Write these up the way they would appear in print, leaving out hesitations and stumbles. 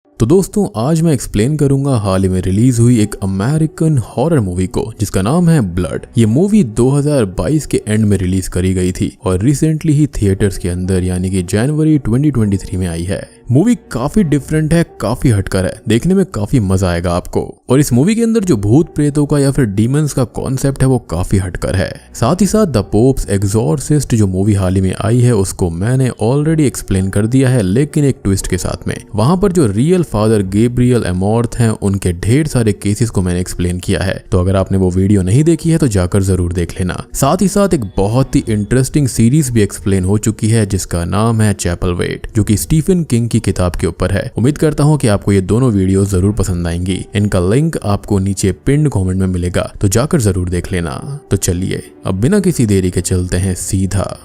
तो दोस्तों आज मैं एक्सप्लेन करूंगा हाल ही में रिलीज हुई एक अमेरिकन हॉरर मूवी को जिसका नाम है ब्लड। ये मूवी 2022 के एंड में रिलीज करी गई थी और रिसेंटली ही थिएटर्स के अंदर यानी कि जनवरी 2023 में आई है। मूवी काफी डिफरेंट है, काफी हटकर है, देखने में काफी मजा आएगा आपको। और इस मूवी के अंदर जो भूत प्रेतों का या फिर डीमंस का कॉन्सेप्ट है वो काफी हटकर है। साथ ही साथ द पोप्स एक्सॉर्सिस्ट जो मूवी हाल ही में आई है उसको मैंने ऑलरेडी एक्सप्लेन कर दिया है, लेकिन एक ट्विस्ट के साथ में। वहां पर जो रियल फादर गैब्रियल एमॉर्थ हैं उनके ढेर सारे केसेस को मैंने एक्सप्लेन किया है, तो अगर आपने वो वीडियो नहीं देखी है तो जाकर जरूर देख लेना। साथ ही साथ एक बहुत ही इंटरेस्टिंग सीरीज भी एक्सप्लेन हो चुकी है जिसका नाम है चैपल वेट, जो कि स्टीफन किंग की किताब के ऊपर है। उम्मीद करता हूँ कि आपको ये दोनों वीडियो जरूर पसंद आएंगी। इनका लिंक आपको नीचे पिन्ड कमेंट में मिलेगा, तो जाकर जरूर देख लेना। तो चलिए अब बिना किसी देरी के चलते हैं सीधा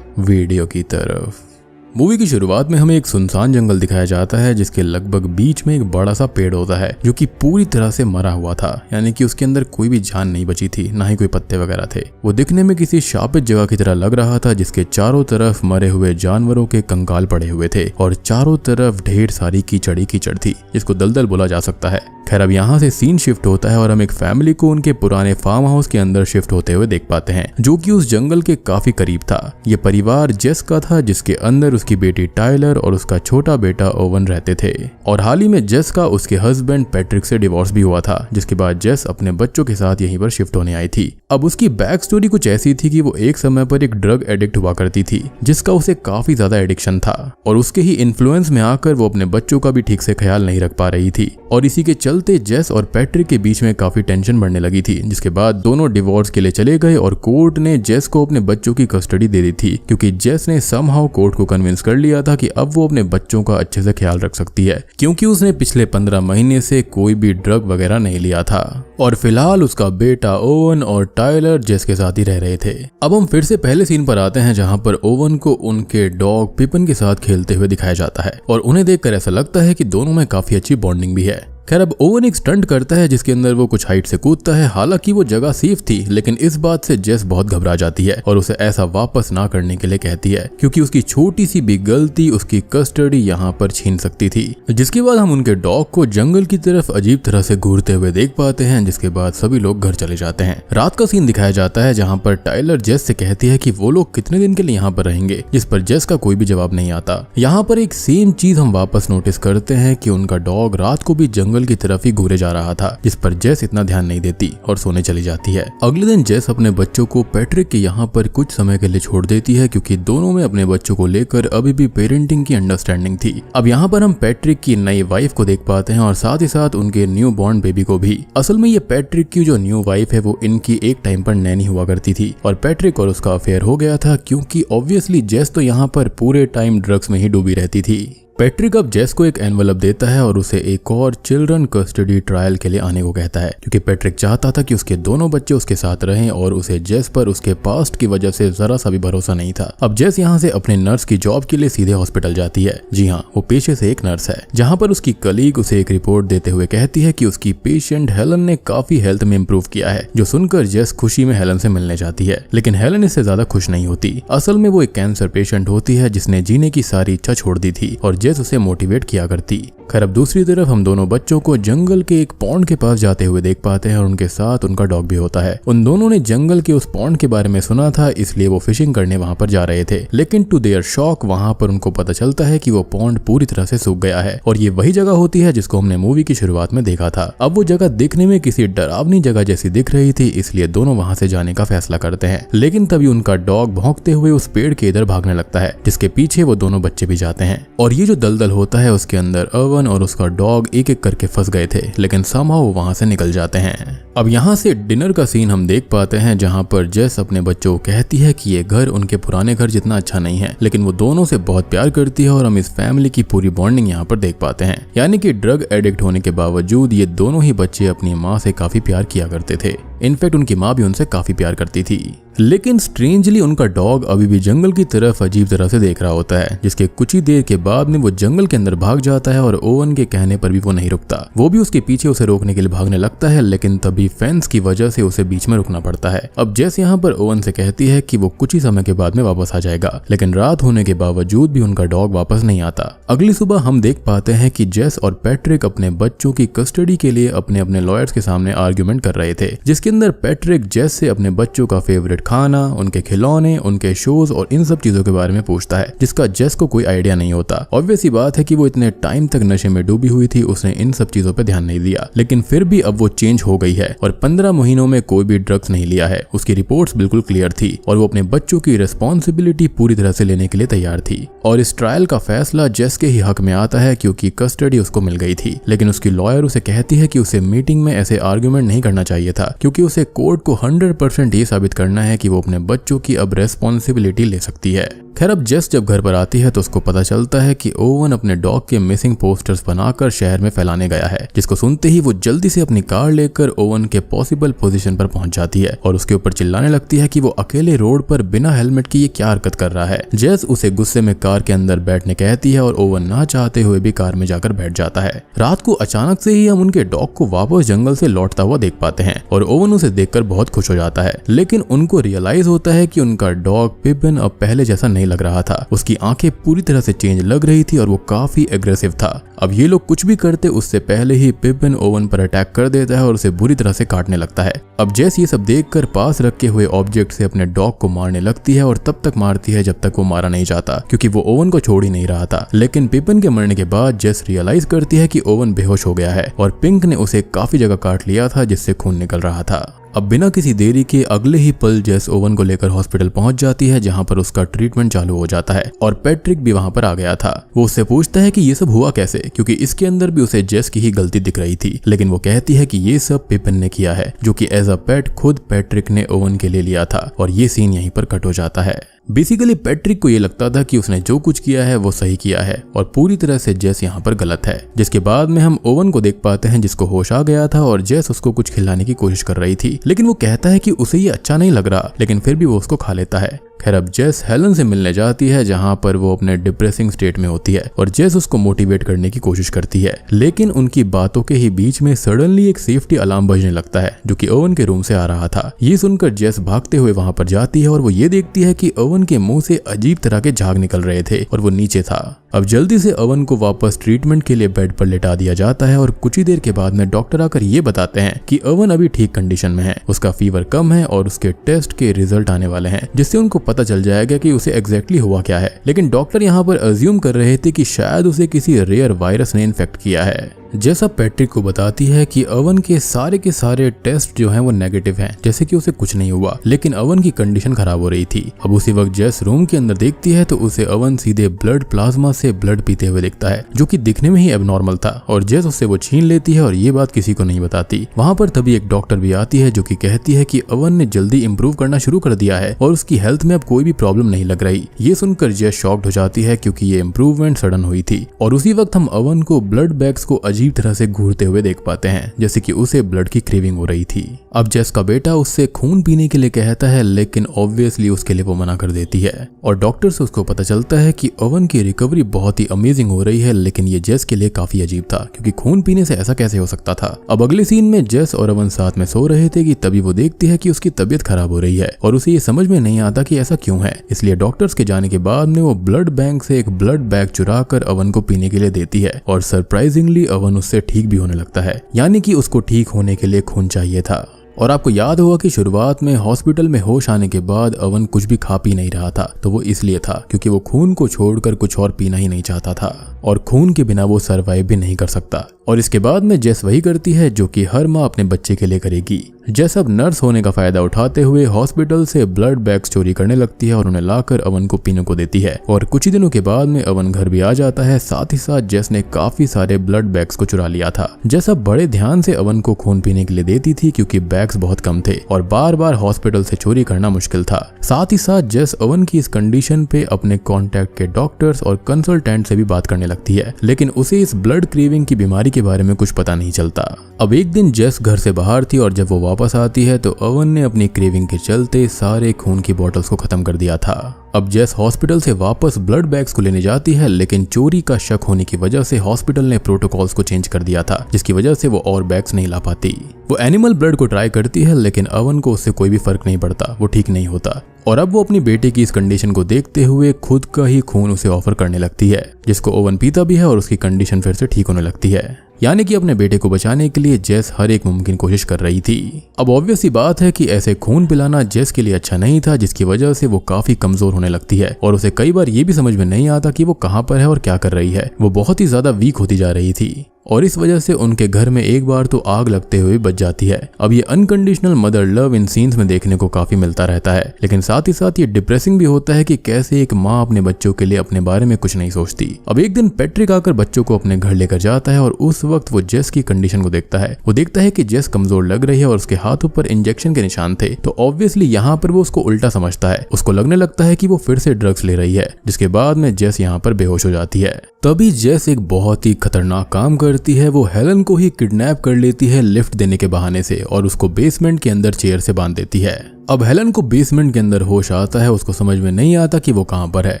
वीडियो की तरफ। मूवी की शुरुआत में हमें एक सुनसान जंगल दिखाया जाता है जिसके लगभग बीच में एक बड़ा सा पेड़ होता है जो कि पूरी तरह से मरा हुआ था, यानी कि उसके अंदर कोई भी जान नहीं बची थी, ना ही कोई पत्ते वगैरह थे। वो दिखने में किसी शापित जगह की तरह लग रहा था जिसके चारों तरफ मरे हुए जानवरों के कंकाल पड़े हुए थे और चारों तरफ ढेर सारी कीचड़ ही कीचड़ थी, जिसको दलदल बोला जा सकता है। खैर अब यहाँ से सीन शिफ्ट होता है और हम एक फैमिली को उनके पुराने फार्म हाउस के अंदर शिफ्ट होते हुए देख पाते हैं, जो कि उस जंगल के काफी करीब था। ये परिवार जेस का था जिसके अंदर उसकी बेटी टाइलर और उसका छोटा बेटा ओवन रहते थे। और हाल ही में जेस का उसके हस्बैंड पैट्रिक से डिवोर्स भी हुआ था, जिसके बाद जेस अपने बच्चों के साथ यहीं पर शिफ्ट होने आई थी। अब उसकी बैक स्टोरी कुछ ऐसी थी कि वो एक समय पर एक ड्रग एडिक्ट हुआ करती थी जिसका उसे काफी ज्यादा एडिक्शन था और उसके ही इन्फ्लुएंस में आकर वो अपने बच्चों का भी ठीक से ख्याल नहीं रख पा रही थी। और इसी के चलते जेस और पैट्रिक के बीच में काफी टेंशन बढ़ने लगी थी, जिसके बाद दोनों डिवोर्स के लिए चले गए और कोर्ट ने जेस को अपने बच्चों की कस्टडी दे दी थी, क्योंकि जेस ने समहाउ कोर्ट को कन्विंस कर लिया था कि अब वो अपने बच्चों का अच्छे से ख्याल रख सकती है, क्योंकि उसने पिछले 15 महीने से कोई भी ड्रग वगैरह नहीं लिया था। और फिलहाल उसका बेटा ओवन और टाइलर जेस के साथ ही रह रहे थे। अब हम फिर से पहले सीन पर आते हैं जहां पर ओवन को उनके डॉग पिपन के साथ खेलते हुए दिखाया जाता है और उन्हें देखकर ऐसा लगता है कि दोनों में काफी अच्छी बॉन्डिंग भी है। खैर अब ओवन एक स्टंट करता है जिसके अंदर वो कुछ हाइट से कूदता है। हालांकि वो जगह सेफ थी, लेकिन इस बात से जेस बहुत घबरा जाती है और उसे ऐसा वापस ना करने के लिए कहती है, क्योंकि उसकी छोटी सी भी गलती उसकी कस्टडी यहाँ पर छीन सकती थी। जिसके बाद हम उनके डॉग को जंगल की तरफ अजीब तरह से घूरते हुए देख पाते हैं, जिसके बाद सभी लोग घर चले जाते हैं। रात का सीन दिखाया जाता है जहाँ पर टाइलर जेस से कहती है कि वो लोग कितने दिन के लिए यहाँ पर रहेंगे, जिस पर जेस का कोई भी जवाब नहीं आता। यहाँ पर एक सेम चीज हम वापस नोटिस करते हैं कि उनका डॉग रात को भी जंगल की तरफ ही घूरे जा रहा था, जिस पर जेस इतना ध्यान नहीं देती और सोने चली जाती है। अगले दिन जेस अपने बच्चों को पैट्रिक के यहाँ पर कुछ समय के लिए छोड़ देती है, क्योंकि दोनों में अपने बच्चों को लेकर अभी भी पेरेंटिंग की अंडरस्टैंडिंग थी। अब यहाँ पर हम पैट्रिक की नई वाइफ को देख पाते हैं और साथ ही साथ उनके न्यू बॉर्न बेबी को भी। असल में ये पैट्रिक की जो न्यू वाइफ है वो इनकी एक टाइम पर नैनी हुआ करती थी और पैट्रिक और उसका अफेयर हो गया था, क्योंकि ऑब्वियसली जेस तो यहाँ पर पूरे टाइम ड्रग्स में ही डूबी रहती थी। पैट्रिक अब जेस को एक एनवलप देता है और उसे एक और चिल्ड्रन कस्टडी ट्रायल के लिए आने को कहता है, क्योंकि पैट्रिक चाहता था कि उसके दोनों बच्चे उसके साथ रहें और उसे जेस पर उसके पास्ट की वजह से जरा सा भी भरोसा नहीं था। अब जेस यहाँ से अपने नर्स की जॉब के लिए सीधे हॉस्पिटल जाती है। जी हाँ, वो पेशे से एक नर्स है, जहाँ पर उसकी कलीग उसे एक रिपोर्ट देते हुए कहती है कि उसकी पेशेंट हेलन ने काफी हेल्थ में इम्प्रूव किया है, जो सुनकर जेस खुशी में हेलन से मिलने जाती है। लेकिन हेलन इससे ज्यादा खुश नहीं होती। असल में वो एक कैंसर पेशेंट होती है जिसने जीने की सारी इच्छा छोड़ दी थी और जेस उसे मोटिवेट किया करती। खैर अब दूसरी तरफ हम दोनों बच्चों को जंगल के एक पॉन्ड के पास जाते हुए देख पाते हैं और उनके साथ उनका डॉग भी होता है। उन दोनों ने जंगल के उस पॉन्ड के बारे में सुना था, इसलिए वो फिशिंग करने वहां पर जा रहे थे। लेकिन टू देयर शॉक वहां पर उनको पता चलता है कि वो पॉन्ड पूरी तरह से सूख गया है और ये वही जगह होती है जिसको हमने मूवी की शुरुआत में देखा था। अब वो जगह दिखने में किसी डरावनी जगह जैसी दिख रही थी, इसलिए दोनों वहां से जाने का फैसला करते हैं। लेकिन तभी उनका डॉग भौंकते हुए उस पेड़ के इधर भागने लगता है, जिसके पीछे वो दोनों बच्चे भी जाते हैं। और ये जो दलदल होता है उसके अंदर ओवन और उसका डॉग एक एक करके फंस गए थे, लेकिन समहाउ वो वहां से निकल जाते हैं। अब यहाँ से डिनर का सीन हम देख पाते हैं जहाँ पर जेस अपने बच्चों को कहती है कि ये घर उनके पुराने घर जितना अच्छा नहीं है, लेकिन वो दोनों से बहुत प्यार करती है और हम इस फैमिली की पूरी बॉन्डिंग यहाँ पर देख पाते हैं। यानी कि ड्रग एडिक्ट होने के बावजूद ये दोनों ही बच्चे अपनी माँ से काफी प्यार किया करते थे। इनफैक्ट उनकी माँ भी उनसे काफी प्यार करती थी। लेकिन स्ट्रेंजली उनका डॉग अभी भी जंगल की तरफ अजीब तरह से देख रहा होता है, जिसके कुछ ही देर के बाद में वो जंगल के अंदर भाग जाता है और ओवन के कहने पर भी वो नहीं रुकता। वो भी उसके पीछे उसे रोकने के लिए भागने लगता है, लेकिन तभी फेंस की वजह से उसे बीच में रुकना पड़ता है। अब जेस यहाँ पर ओवन से कहती है कि वो कुछ ही समय के बाद में वापस आ जाएगा, लेकिन रात होने के बावजूद भी उनका डॉग वापस नहीं आता। अगली सुबह हम देख पाते हैं कि जेस और पैट्रिक अपने बच्चों की कस्टडी के लिए अपने अपने लॉयर्स के सामने आर्ग्यूमेंट कर रहे थे, जिसके अंदर पैट्रिक जेस से अपने बच्चों का फेवरेट खाना, उनके खिलौने, उनके शोज और इन सब चीजों के बारे में पूछता है, जिसका जेस को कोई आइडिया नहीं होता। ऑब्वियस ही बात है कि वो इतने टाइम तक नशे में डूबी हुई थी, उसने इन सब चीजों पे ध्यान नहीं दिया। लेकिन फिर भी अब वो चेंज हो गई है और 15 महीनों में कोई भी ड्रग्स नहीं लिया है। उसकी रिपोर्ट्स बिल्कुल क्लियर थी और वो अपने बच्चों की रिस्पॉन्सिबिलिटी पूरी तरह से लेने के लिए तैयार थी। और इस ट्रायल का फैसला जेस के ही हक में आता है, क्योंकि कस्टडी उसको मिल गई थी। लेकिन उसकी लॉयर उसे कहती है कि उसे मीटिंग में ऐसे आर्ग्यूमेंट नहीं करना चाहिए था, क्योंकि उसे कोर्ट को 100% ये साबित करना है कि वो अपने बच्चों की अब रेस्पॉन्सिबिलिटी ले सकती है। खैर अब जेस जब घर पर आती है तो उसको पता चलता है कि ओवन अपने डॉग के मिसिंग पोस्टर्स बनाकर शहर में फैलाने गया है, जिसको सुनते ही वो जल्दी से अपनी कार लेकर ओवन के पॉसिबल पोजीशन पर पहुंच जाती है और उसके ऊपर चिल्लाने लगती है कि वो अकेले रोड पर बिना हेलमेट के ये क्या हरकत कर रहा है। जेस उसे गुस्से में कार के अंदर बैठने कहती है और ओवन ना चाहते हुए भी कार में जाकर बैठ जाता है। रात को अचानक से ही हम उनके डॉग को वापस जंगल से लौटता हुआ देख पाते हैं और ओवन उसे देखकर बहुत खुश हो जाता है। लेकिन उनको रियलाइज होता है कि उनका डॉग पिपिन अब पहले जैसा नहीं लग रहा था। उसकी आंखें पूरी तरह से चेंज लग रही थी और वो काफी एग्रेसिव था। अब ये लोग कुछ भी करते उससे पहले ही पिपिन ओवन पर अटैक कर देता है और उसे बुरी तरह से काटने लगता है। अब जेस ये सब देखकर पास रखे हुए ऑब्जेक्ट से अपने डॉग को मारने लगती है और तब तक मारती है जब तक वो मारा नहीं जाता, क्योंकि वो ओवन को छोड़ ही नहीं रहा था। लेकिन पिपिन के मरने के बाद जेस रियलाइज करती है कि ओवन बेहोश हो गया है और पिंक ने उसे काफी जगह काट लिया था, जिससे खून निकल रहा था। अब बिना किसी देरी के अगले ही पल जेस ओवन को लेकर हॉस्पिटल पहुंच जाती है, जहां पर उसका ट्रीटमेंट चालू हो जाता है और पैट्रिक भी वहां पर आ गया था। वो उससे पूछता है कि ये सब हुआ कैसे, क्योंकि इसके अंदर भी उसे जेस की ही गलती दिख रही थी। लेकिन वो कहती है कि ये सब पिपिन ने किया है, जो कि एज अ पेट खुद पैट्रिक ने ओवन के लिए लिया था। और ये सीन यहीं पर कट हो जाता है। बेसिकली पैट्रिक को ये लगता था कि उसने जो कुछ किया है वो सही किया है और पूरी तरह से जेस यहाँ पर गलत है। जिसके बाद में हम ओवन को देख पाते हैं, जिसको होश आ गया था और जेस उसको कुछ खिलाने की कोशिश कर रही थी, लेकिन वो कहता है कि उसे ये अच्छा नहीं लग रहा, लेकिन फिर भी वो उसको खा लेता है। खैर अब जेस हेलन से मिलने जाती है, जहां पर वो अपने डिप्रेसिंग स्टेट में होती है और जेस उसको मोटिवेट करने की कोशिश करती है। लेकिन उनकी बातों के ही बीच में सडनली एक सेफ्टी अलार्म बजने लगता है, जो कि ओवन के रूम से आ रहा था। ये सुनकर जेस भागते हुए वहां पर जाती है और वो ये देखती है कि ओवन के मुंह से अजीब तरह के झाग निकल रहे थे और वो नीचे था। अब जल्दी से ओवन को वापस ट्रीटमेंट के लिए बेड पर लेटा दिया जाता है और कुछ ही देर के बाद में डॉक्टर आकर ये बताते हैं कि ओवन अभी ठीक कंडीशन में है, उसका फीवर कम है और उसके टेस्ट के रिजल्ट आने वाले हैं, जिससे उनको पता चल जाएगा कि उसे एग्जैक्टली हुआ क्या है। लेकिन डॉक्टर यहाँ पर अज्यूम कर रहे थे कि शायद उसे किसी रेयर वायरस ने इन्फेक्ट किया है। जैसा पैट्रिक को बताती है कि ओवन के सारे टेस्ट जो हैं वो नेगेटिव हैं, जैसे कि उसे कुछ नहीं हुआ, लेकिन ओवन की कंडीशन खराब हो रही थी। अब उसी वक्त जेस रूम के अंदर देखती है तो उसे ओवन सीधे ब्लड प्लाज्मा से ब्लड पीते हुए दिखता है, जो कि दिखने में ही एबनॉर्मल था। और जेस उससे वो छीन लेती है और ये बात किसी को नहीं बताती। वहां पर तभी एक डॉक्टर भी आती है, जो कि कहती है कि ओवन ने जल्दी इंप्रूव करना शुरू कर दिया है और उसकी हेल्थ में अब कोई भी प्रॉब्लम नहीं लग रही। ये सुनकर जेस शॉक्ड हो जाती है, क्योंकि ये इंप्रूवमेंट सडन हुई थी। और उसी वक्त हम ओवन को ब्लड बैग्स को अजीब तरह से घूरते हुए देख पाते हैं, जैसे कि उसे ब्लड की क्रेविंग हो रही थी। अब जेस का बेटा उससे खून पीने के लिए कहता है, लेकिन ऑब्वियसली उसके लिए वो मना कर देती है। और डॉक्टर से उसको पता चलता है कि ओवन की रिकवरी बहुत ही अमेजिंग हो रही है, लेकिन ये जेस के लिए काफी अजीब था, क्योंकि खून पीने से ऐसा कैसे हो सकता था। अब अगले सीन में जेस और ओवन साथ में सो रहे थे कि तभी वो देखती है कि उसकी तबीयत खराब हो रही है और उसे ये समझ में नहीं आता कि ऐसा क्यों है। इसलिए डॉक्टर्स के जाने के बाद में वो ब्लड बैंक से एक ब्लड बैग चुरा कर ओवन को पीने के लिए देती है और सरप्राइजिंगली ओवन उससे ठीक भी होने लगता है, यानी कि उसको ठीक होने के लिए खून चाहिए था। और आपको याद होगा कि शुरुआत में हॉस्पिटल में होश आने के बाद ओवन कुछ भी खा पी नहीं रहा था, तो वो इसलिए था क्योंकि वो खून को छोड़कर कुछ और पीना ही नहीं चाहता था और खून के बिना वो सरवाइव भी नहीं कर सकता। और इसके बाद में जेस वही करती है जो कि हर माँ अपने बच्चे के लिए करेगी। जेस अब नर्स होने का फायदा उठाते हुए हॉस्पिटल से ब्लड बैग्स चोरी करने लगती है और उन्हें लाकर ओवन को पीने को देती है। और कुछ ही दिनों के बाद में ओवन घर भी आ जाता है। साथ ही साथ जेस ने काफी सारे ब्लड बैग्स को चुरा लिया था। जेस अब बड़े ध्यान से ओवन को खून पीने के लिए देती थी, क्योंकि बैग्स बहुत कम थे और बार बार हॉस्पिटल से चोरी करना मुश्किल था। साथ ही साथ जेस ओवन की इस कंडीशन पे अपने कॉन्टैक्ट के डॉक्टर्स और कंसल्टेंट से भी बात करने लगती है, लेकिन उसे इस ब्लड क्रेविंग की बीमारी के बारे में कुछ पता नहीं चलता। अब एक दिन जेस घर से बाहर थी और जब वो वापस आती है तो ओवन ने अपनी क्रेविंग के चलते सारे खून की बोतल्स को खत्म कर दिया था। अब जेस हॉस्पिटल से वापस ब्लड बैग्स को लेने जाती है, लेकिन चोरी का शक होने की वजह से हॉस्पिटल ने प्रोटोकॉल्स को चेंज कर दिया था, जिसकी वजह से वो और बैग्स नहीं ला पाती। वो एनिमल ब्लड को ट्राई करती है, लेकिन ओवन को उससे कोई भी फर्क नहीं पड़ता, वो ठीक नहीं होता। और अब वो अपनी बेटे की इस कंडीशन को देखते हुए खुद का ही खून उसे ऑफर करने लगती है, जिसको ओवन पीता भी है और उसकी कंडीशन फिर से ठीक होने लगती है। यानी कि अपने बेटे को बचाने के लिए जेस हर एक मुमकिन कोशिश कर रही थी। अब ऑब्वियस सी बात है कि ऐसे खून पिलाना जेस के लिए अच्छा नहीं था, जिसकी वजह से वो काफी कमजोर होने लगती है और उसे कई बार ये भी समझ में नहीं आता कि वो कहाँ पर है और क्या कर रही है। वो बहुत ही ज्यादा वीक होती जा रही थी और इस वजह से उनके घर में एक बार तो आग लगते हुए बच जाती है। अब ये unconditional mother love in scenes में देखने को काफी मिलता रहता है, लेकिन साथ ही साथ ये डिप्रेसिंग भी होता है कि कैसे एक माँ अपने बच्चों के लिए अपने बारे में कुछ नहीं सोचती। अब एक दिन पैट्रिक आकर बच्चों को अपने घर लेकर जाता है और उस वक्त वो जेस की कंडीशन को देखता है। वो देखता है कि जेस कमजोर लग रही है और उसके हाथों पर इंजेक्शन के निशान थे, तो ऑब्वियसली यहाँ पर वो उसको उल्टा समझता है। उसको लगने लगता है कि वो फिर से ड्रग्स ले रही है, जिसके बाद में जेस यहाँ पर बेहोश हो जाती है। तभी जेस एक बहुत ही खतरनाक काम करती है। वो हेलन को ही किडनैप कर लेती है लिफ्ट देने के बहाने से और उसको बेसमेंट के अंदर चेयर से बांध देती है। अब हेलन को बेसमेंट के अंदर होश आता है, उसको समझ में नहीं आता कि वो कहां पर है।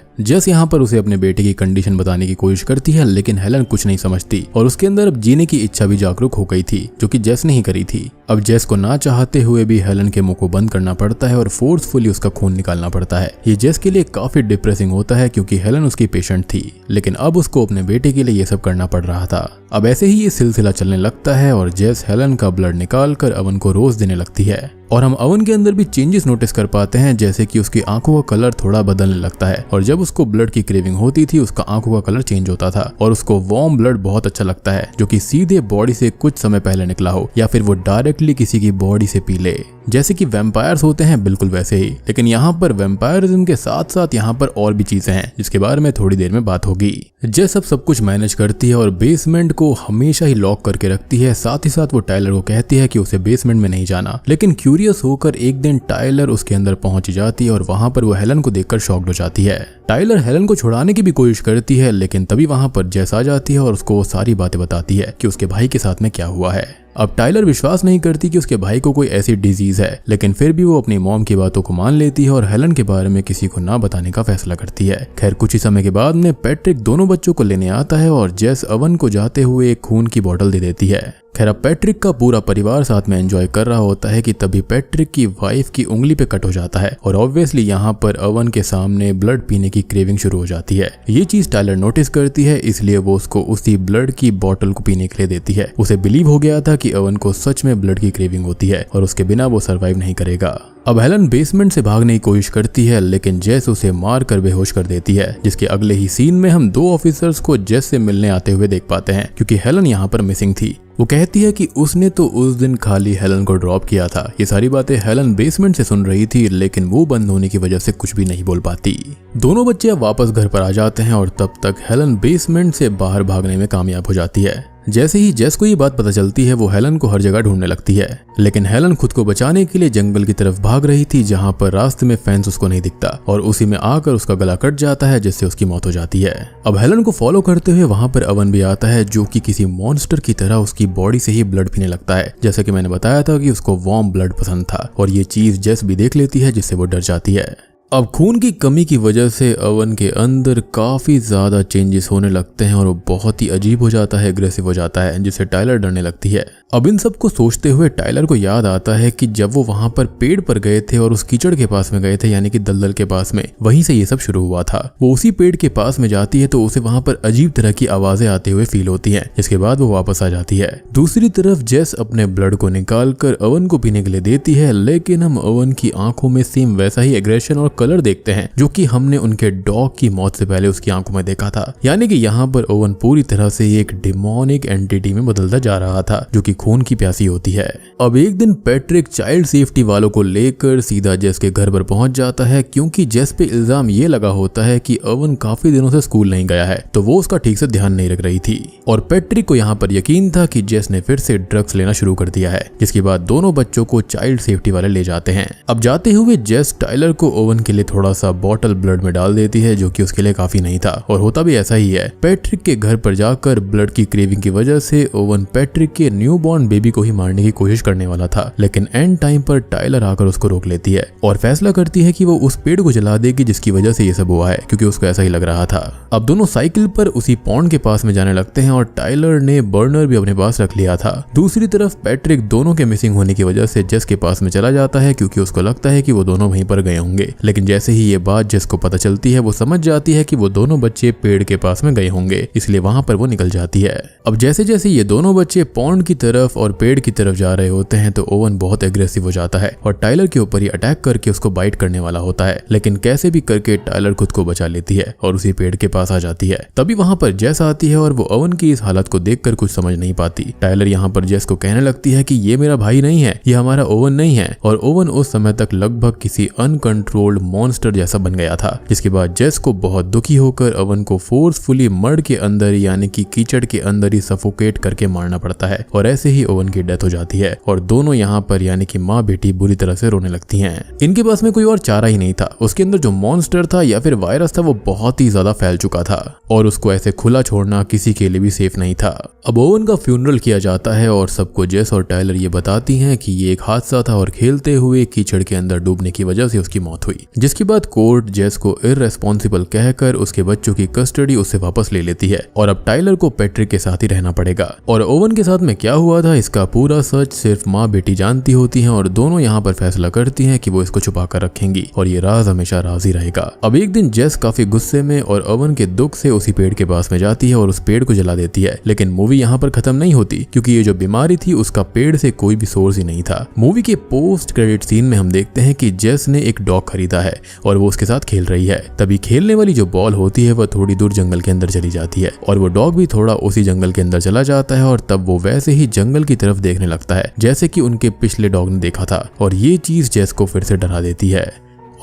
जेस यहाँ पर उसे अपने बेटे की कंडीशन बताने की कोशिश करती है, लेकिन हेलन कुछ नहीं समझती और उसके अंदर अब जीने की इच्छा भी जागरूक हो गई थी, जो कि जेस ने ही करी थी। अब जेस को ना चाहते हुए भी हेलन के मुंह को बंद करना पड़ता है और फोर्सफुली उसका खून निकालना पड़ता है। ये जेस के लिए काफी डिप्रेसिंग होता है, क्योंकि हेलन उसकी पेशेंट थी, लेकिन अब उसको अपने बेटे के लिए ये सब करना पड़ रहा था। अब ऐसे ही ये सिलसिला चलने लगता है और जेस हेलन का ब्लड निकाल कर ओवन को रोज देने लगती है और हम ओवन के अंदर भी चेंजेस नोटिस कर पाते हैं, जैसे कि उसकी आंखों का कलर थोड़ा बदलने लगता है और जब उसको ब्लड की क्रेविंग होती थी उसका आंखों का कलर चेंज होता था और उसको वार्म ब्लड बहुत अच्छा लगता है, जो कि सीधे बॉडी से कुछ समय पहले निकला हो या फिर वो डायरेक्टली किसी की बॉडी से पी ले, जैसे कि वैम्पायर्स होते हैं बिल्कुल वैसे ही। लेकिन यहाँ पर वैम्पायरिज्म के साथ साथ यहाँ पर और भी चीजें हैं, जिसके बारे में थोड़ी देर में बात होगी। जेस सब कुछ मैनेज करती है और बेसमेंट को हमेशा ही लॉक करके रखती है। साथ ही साथ वो टाइलर को कहती है कि उसे बेसमेंट में नहीं जाना, लेकिन क्यूरियस होकर एक दिन टाइलर उसके अंदर पहुंच जाती है और वहां पर वो हेलन को देखकर शॉक्ड हो जाती है। टाइलर हेलन को छुड़ाने की भी कोशिश करती है, लेकिन तभी वहां पर जेस आ जाती है और उसको वो सारी बातें बताती है कि उसके भाई के साथ में क्या हुआ है। अब टाइलर विश्वास नहीं करती कि उसके भाई को कोई ऐसी डिजीज है, लेकिन फिर भी वो अपनी मॉम की बातों को मान लेती है और हेलन के बारे में किसी को ना बताने का फैसला करती है। खैर कुछ ही समय के बाद में पैट्रिक दोनों बच्चों को लेने आता है और जेस ओवन को जाते हुए एक खून की बोतल दे देती है। खैर अब पैट्रिक का पूरा परिवार साथ में एंजॉय कर रहा होता है कि तभी पैट्रिक की वाइफ की उंगली पे कट हो जाता है और ऑब्वियसली यहाँ पर ओवन के सामने ब्लड पीने की क्रेविंग शुरू हो जाती है। ये चीज टाइलर नोटिस करती है, इसलिए वो उसको उसी ब्लड की बोतल को पीने के लिए देती है। उसे बिलीव हो गया था कि ओवन को सच में ब्लड की क्रेविंग होती है और उसके बिना वो सर्वाइव नहीं करेगा। अब हेलन बेसमेंट से भागने की कोशिश करती है, लेकिन जेस उसे मार कर बेहोश कर देती है, जिसके अगले ही सीन में हम दो ऑफिसर्स को जेस से मिलने आते हुए देख पाते हैं, क्योंकि हेलन यहाँ पर मिसिंग थी। वो कहती है कि उसने तो उस दिन खाली हेलन को ड्रॉप किया था। ये सारी बातें हेलन बेसमेंट से सुन रही थी, लेकिन वो बंद होने की वजह से कुछ भी नहीं बोल पाती। दोनों बच्चे अब वापस घर पर आ जाते हैं और तब तक हेलन बेसमेंट से बाहर भागने में कामयाब हो जाती है। जैसे ही जेस को ये बात पता चलती है, वो हेलन को हर जगह ढूंढने लगती है, लेकिन हेलन खुद को बचाने के लिए जंगल की तरफ भाग रही थी, जहां पर रास्ते में फेंस उसको नहीं दिखता और उसी में आकर उसका गला कट जाता है, जिससे उसकी मौत हो जाती है। अब हेलन को फॉलो करते हुए वहां पर ओवन भी आता है, जो कि किसी मॉन्स्टर की तरह उसकी बॉडी से ही ब्लड पीने लगता है। जैसा कि मैंने बताया था कि उसको वार्म ब्लड पसंद था और ये चीज जेस भी देख लेती है, जिससे वो डर जाती है। अब खून की कमी की वजह से ओवन के अंदर काफी ज्यादा चेंजेस होने लगते हैं और वो बहुत ही अजीब हो जाता है, एग्रेसिव हो जाता है, जिससे टाइलर डरने लगती है। अब इन सब को सोचते हुए टाइलर को याद आता है कि जब वो वहां पर पेड़ पर गए थे और उस कीचड़ के पास में गए थे, यानी कि दलदल के पास में, वहीं से ये सब शुरू हुआ था। वो उसी पेड़ के पास में जाती है तो उसे वहां पर अजीब तरह की आवाजें आते हुए फील होती है, जिसके बाद वो वापस आ जाती है। दूसरी तरफ जेस अपने ब्लड को निकाल कर ओवन को पीने के लिए देती है, लेकिन हम ओवन की आंखों में सेम वैसा ही एग्रेशन और कलर देखते हैं जो कि हमने उनके डॉग की मौत से पहले उसकी आंखों में देखा था। यानी कि यहाँ पर ओवन पूरी तरह से एक डिमोनिक एंटिटी में बदलता जा रहा था, जो कि खून की प्यासी होती है। अब एक दिन पैट्रिक चाइल्ड सेफ्टी वालों को लेकर सीधा जेस के घर पर पहुंच जाता है, क्योंकि जेस पे इल्जाम ये लगा होता है कि ओवन काफी दिनों से स्कूल नहीं गया है, तो वो उसका ठीक से ध्यान नहीं रख रही थी। और पैट्रिक को यहाँ पर यकीन था कि जेस ने फिर से ड्रग्स लेना शुरू कर दिया है, जिसके बाद दोनों बच्चों को चाइल्ड सेफ्टी वाले ले जाते हैं। अब जाते हुए जेस टाइलर को ओवन उसके लिए थोड़ा सा बॉटल ब्लड में डाल देती है, जो कि उसके लिए काफी नहीं था और होता भी ऐसा ही है। पैट्रिक के घर पर जाकर ब्लड की क्रेविंग की वजह से ओवन पैट्रिक के न्यूबॉर्न बेबी को ही मारने की कोशिश करने वाला था, लेकिन एंड टाइम पर टाइलर आकर उसको रोक लेती है और फैसला करती है कि वो उस पेड़ को जला देगी जिसकी वजह से ये सब हुआ है, क्योंकि उसको ऐसा ही लग रहा था। अब दोनों साइकिल पर उसी पॉन्ड के पास में जाने लगते हैं और टाइलर ने बर्नर भी अपने पास रख लिया था। दूसरी तरफ पैट्रिक दोनों के मिसिंग होने की वजह से जेस के पास में चला जाता है, क्योंकि उसको लगता है कि वो दोनों वहीं पर गए होंगे। लेकिन जैसे ही ये बात जेस को पता चलती है, वो समझ जाती है कि वो दोनों बच्चे पेड़ के पास में गए होंगे, इसलिए वहां पर वो निकल जाती है। अब जैसे जैसे ये दोनों बच्चे पॉन्ड की तरफ और पेड़ की तरफ जा रहे होते हैं तो ओवन बहुत एग्रेसिव हो जाता है और टाइलर के ऊपर ही अटैक करके उसको बाइट करने वाला होता है, लेकिन कैसे भी करके टाइलर खुद को बचा लेती है और उसी पेड़ के पास आ जाती है। तभी वहां पर जेस आती है और वो ओवन की इस हालत को देखकर कुछ समझ नहीं पाती। टाइलर यहाँ पर जेस को कहने लगती है कि ये मेरा भाई नहीं है, ये हमारा ओवन नहीं है, और ओवन उस समय तक लगभग किसी अनकंट्रोल्ड मॉन्स्टर जैसा बन गया था। जिसके बाद जेस को बहुत दुखी होकर ओवन को फोर्सफुली मड के अंदर यानी कि कीचड़ के अंदर ही सफोकेट करके मारना पड़ता है और ऐसे ही ओवन की डेथ हो जाती है और दोनों यहाँ पर यानी कि माँ बेटी बुरी तरह से रोने लगती हैं। इनके पास में कोई और चारा ही नहीं था। उसके अंदर जो मॉन्स्टर था या फिर वायरस था वो बहुत ही ज्यादा फैल चुका था और उसको ऐसे खुला छोड़ना किसी के लिए भी सेफ नहीं था। अब ओवन का फ्यूनरल किया जाता है और सबको जेस और टाइलर ये बताती हैं कि ये एक हादसा था और खेलते हुए कीचड़ के अंदर डूबने की वजह से उसकी मौत हुई। जिसके बाद कोर्ट जेस को इररेस्पॉन्सिबल कहकर उसके बच्चों की कस्टडी उससे वापस ले लेती है और अब टाइलर को पैट्रिक के साथ ही रहना पड़ेगा। और ओवन के साथ में क्या हुआ था इसका पूरा सच सिर्फ माँ बेटी जानती होती हैं और दोनों यहाँ पर फैसला करती हैं कि वो इसको छुपा कर रखेंगी और ये राज हमेशा राज ही रहेगा। अब एक दिन जेस काफी गुस्से में और ओवन के दुख से उसी पेड़ के पास में जाती है और उस पेड़ को जला देती है। लेकिन मूवी यहाँ पर खत्म नहीं होती, क्योंकि ये जो बीमारी थी उसका पेड़ से कोई भी सोर्स ही नहीं था। मूवी के पोस्ट क्रेडिट सीन में हम देखते हैं कि जेस ने एक डॉग खरीदा है और वो उसके साथ खेल रही है। तभी खेलने वाली जो बॉल होती है वह थोड़ी दूर जंगल के अंदर चली जाती है और वो डॉग भी थोड़ा उसी जंगल के अंदर चला जाता है और तब वो वैसे ही जंगल की तरफ देखने लगता है जैसे कि उनके पिछले डॉग ने देखा था और ये चीज जेस को फिर से डरा देती है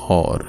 और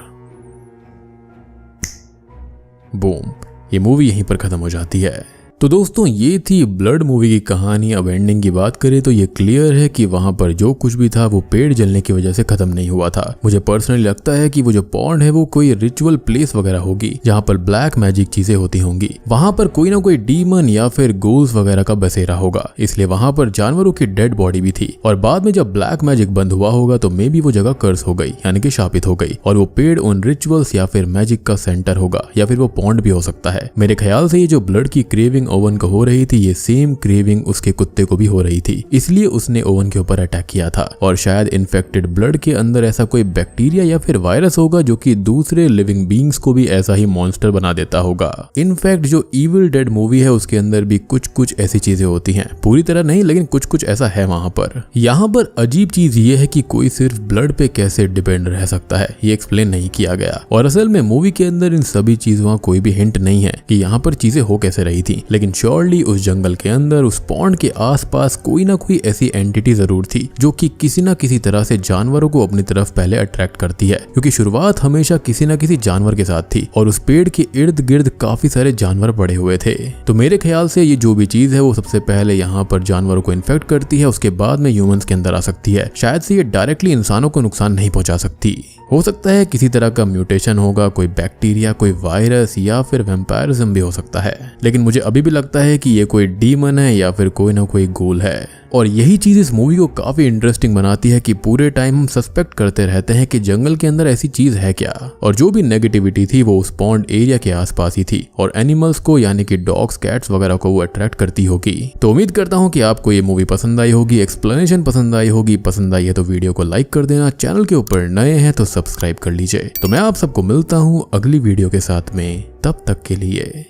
बूम, ये मूवी यहीं पर खत्म हो जाती है। तो दोस्तों ये थी ब्लड मूवी की कहानी। अब एंडिंग की बात करें तो ये क्लियर है कि वहां पर जो कुछ भी था वो पेड़ जलने की वजह से खत्म नहीं हुआ था। मुझे पर्सनली लगता है कि वो जो पॉन्ड है वो कोई रिचुअल प्लेस वगैरह होगी जहां पर ब्लैक मैजिक चीजें होती होंगी। वहां पर कोई ना कोई डीमन या फिर गोल्स वगैरह का बसेरा होगा, इसलिए वहां पर जानवरों की डेड बॉडी भी थी और बाद में जब ब्लैक मैजिक बंद हुआ होगा तो मे बी वो जगह कर्स हो गई यानी कि शापित हो गई और वो पेड़ उन रिचुअल्स या फिर मैजिक का सेंटर होगा या फिर वो पॉन्ड भी हो सकता है। मेरे ख्याल से ये जो ब्लड की क्रेविंग ओवन को हो रही थी ये सेम क्रेविंग उसके कुत्ते को भी हो रही थी, इसलिए उसने ओवन के ऊपर अटैक किया था और शायद इन्फेक्टेड ब्लड के अंदर ऐसा कोई बैक्टीरिया या फिर वायरस होगा जो कि दूसरे लिविंग बींग्स को भी ऐसा ही मॉन्स्टर बना देता होगा। इनफैक्ट जो इविल डेड मूवी है उसके अंदर भी कुछ कुछ ऐसी चीजें होती हैं, पूरी तरह नहीं लेकिन कुछ कुछ ऐसा है वहां पर। यहाँ पर अजीब चीज ये है कि कोई सिर्फ ब्लड पे कैसे डिपेंड रह सकता है ये एक्सप्लेन नहीं किया गया और असल में मूवी के अंदर इन सभी चीजों का कोई भी हिंट नहीं है कि यहाँ पर चीजें हो कैसे रही थी। लेकिन श्योरली उस जंगल के अंदर उस पॉन्ड के आसपास कोई ना कोई ऐसी एंटिटी जरूर थी जो कि किसी ना किसी तरह से जानवरों को अपनी तरफ पहले अट्रैक्ट करती है, क्योंकि शुरुआत हमेशा किसी ना किसी जानवर के साथ थी और उस पेड़ के इर्द गिर्द काफी सारे जानवर पड़े हुए थे। तो मेरे ख्याल से ये जो भी चीज है वो सबसे पहले यहाँ पर जानवरों को इन्फेक्ट करती है, उसके बाद में ह्यूमंस के अंदर आ सकती है। शायद से ये डायरेक्टली इंसानों को नुकसान नहीं पहुंचा सकती, हो सकता है किसी तरह का म्यूटेशन होगा, कोई बैक्टीरिया, कोई वायरस या फिर वैम्पायरिज्म भी हो सकता है। लेकिन मुझे अभी भी लगता है कि ये कोई डीमन है या फिर कोई ना कोई गोल है और यही चीज इस मूवी को काफी इंटरेस्टिंग बनाती है कि पूरे टाइम हम सस्पेक्ट करते रहते हैं कि जंगल के अंदर ऐसी चीज है क्या। और जो भी नेगेटिविटी थी वो उस पॉन्ड एरिया के आसपास ही थी और एनिमल्स को यानी कि डॉग्स, कैट्स वगैरह को वो अट्रैक्ट करती होगी। तो उम्मीद करता हूँ कि आपको ये मूवी पसंद आई होगी, एक्सप्लेनेशन पसंद आई होगी। पसंद आई है तो वीडियो को लाइक कर देना, चैनल के ऊपर नए हैं तो सब्सक्राइब कर लीजिए। तो मैं आप सबको मिलता हूँ अगली वीडियो के साथ में, तब तक के लिए